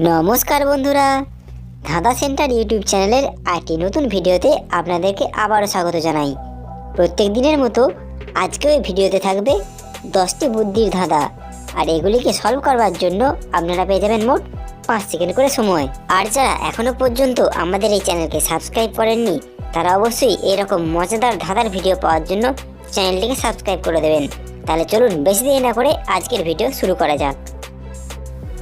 নমস্কার বন্ধুরা, ধাঁধা সেন্টার ইউটিউব চ্যানেলের আরেকটি নতুন ভিডিওতে আপনাদেরকে আবারও স্বাগত জানাই। প্রত্যেক দিনের মতো আজকেও এই ভিডিওতে থাকবে 10টি বুদ্ধির ধাঁধা, আর এগুলিকে সলভ করবার জন্য আপনারা পেয়ে যাবেন মোট 5 সেকেন্ড করে সময়। আর যারা এখনও পর্যন্ত আমাদের এই চ্যানেলকে সাবস্ক্রাইব করেননি তারা অবশ্যই এরকম মজাদার ধাঁধার ভিডিও পাওয়ার জন্য চ্যানেলটিকে সাবস্ক্রাইব করে দেবেন। তাহলে চলুন বেশি দেরি না করে আজকের ভিডিও শুরু করা যাক।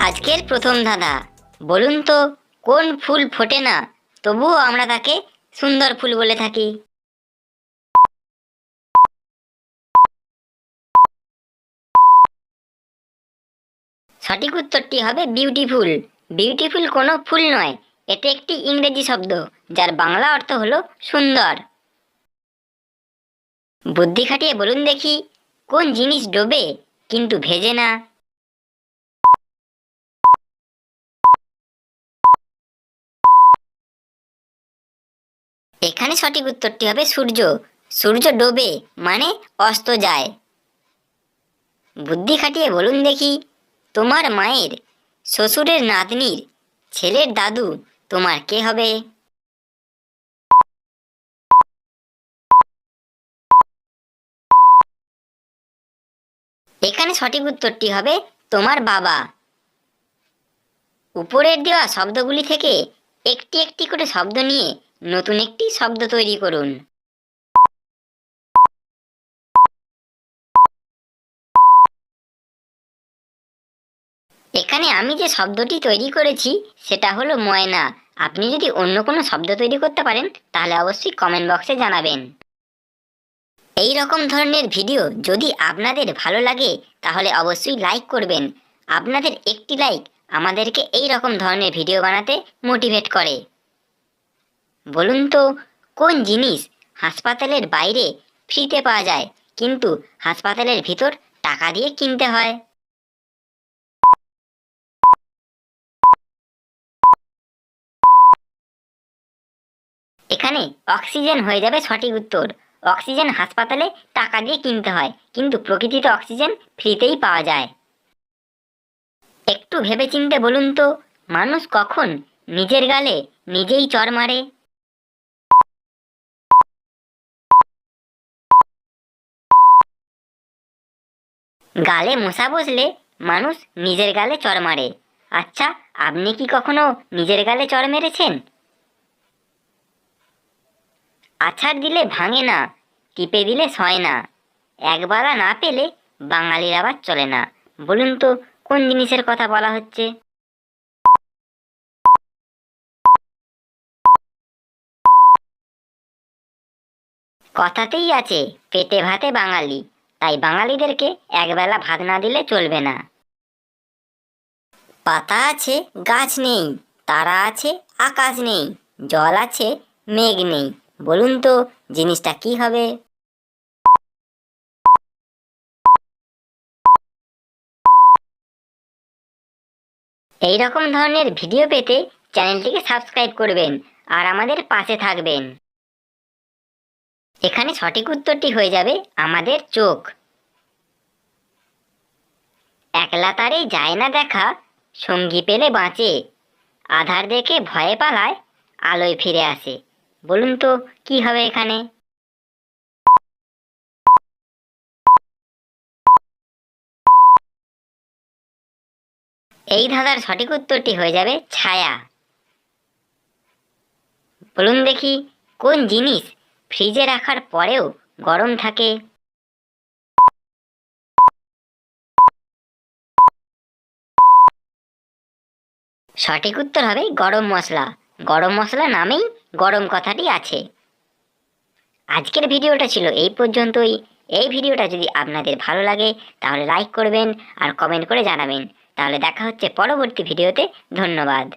আজকের প্রথম ধাঁধা, বলুন তো কোন ফুল ফোটে না তবুও আমরা তাকে সুন্দর ফুল বলে থাকি? সঠিক উত্তরটি হবে বিউটিফুল। বিউটিফুল কোনো ফুল নয়, এটি একটি ইংরেজি শব্দ যার বাংলা অর্থ হলো সুন্দর। বুদ্ধি খাটিয়ে বলুন দেখি, কোন জিনিস ডোবে কিন্তু ভেজে না? এখানে সঠিক উত্তরটি হবে সূর্য। সূর্য ডোবে মানে অস্ত যায়। বুদ্ধি খাটিয়ে বলুন দেখি, তোমার মায়ের শ্বশুরের নাতনির ছেলের দাদু তোমার কে হবে? এখানে সঠিক উত্তরটি হবে তোমার বাবা। উপরের দেওয়া শব্দগুলি থেকে একটি একটি করে শব্দ নিয়ে নতুন একটি শব্দ তৈরি করুন। এখানে আমি যে শব্দটি তৈরি করেছি সেটা হলো ময়না। আপনি যদি অন্য কোনো শব্দ তৈরি করতে পারেন তাহলে অবশ্যই কমেন্ট বক্সে জানাবেন। এই রকম ধরনের ভিডিও যদি আপনাদের ভালো লাগে তাহলে অবশ্যই লাইক করবেন। আপনাদের একটি লাইক আমাদেরকে এই রকম ধরনের ভিডিও বানাতে মোটিভেট করে। বলুন তো কোন জিনিস হাসপাতালের বাইরে ফ্রিতে পাওয়া যায় কিন্তু হাসপাতালের ভিতর টাকা দিয়ে কিনতে হয়? এখানে অক্সিজেন হয়ে যাবে সঠিক উত্তর। অক্সিজেন হাসপাতালে টাকা দিয়ে কিনতে হয় কিন্তু প্রকৃতিতে অক্সিজেন ফ্রিতেই পাওয়া যায়। একটু ভেবেচিন্তে বলুন তো মানুষ কখন নিজের গালে নিজেই চড় মারে? গালে মশা বসলে মানুষ নিজের গালে চড় মারে। আচ্ছা, আপনি কি কখনো নিজের গালে চড় মেরেছেন? আছাড় দিলে ভাঙে না, টিপে দিলে সয় না, একবেলা না পেলে বাঙালির আবার চলে না। বলুন তো কোন জিনিসের কথা বলা হচ্ছে? কথাতেই আছে পেটে ভাতে বাঙালি, তাই বাঙালিদেরকে একবেলা ভাত না দিলে চলবে না। পাতা আছে গাছ নেই, তারা আছে আকাশ নেই, জল আছে মেঘ নেই। বলুন তো জিনিসটা কি হবে? এই রকম ধরনের ভিডিও পেতে চ্যানেলটিকে সাবস্ক্রাইব করবেন আর আমাদের পাশে থাকবেন। এখানে সঠিক উত্তরটি হয়ে যাবে আমাদের চোখ। একলা তারে যায় না দেখা, সঙ্গী পেলে বাঁচে, আধার দেখে ভয়ে পালায়, আলোয় ফিরে আসে। বলুন তো কি হবে এখানে? এই ধাঁধার সঠিক উত্তরটি হয়ে যাবে ছায়া। বলুন দেখি কোন জিনিস ফ্রিজে রাখার পরেও গরম থাকে? সঠিক উত্তর হবে গরম মশলা। গরম মশলা নামেই গরম কথাটি আছে। আজকের ভিডিওটা ছিল এই পর্যন্তই। এই ভিডিওটা যদি আপনাদের ভালো লাগে তাহলে লাইক করবেন আর কমেন্ট করে জানাবেন। তাহলে দেখা হচ্ছে পরবর্তী ভিডিওতে। ধন্যবাদ।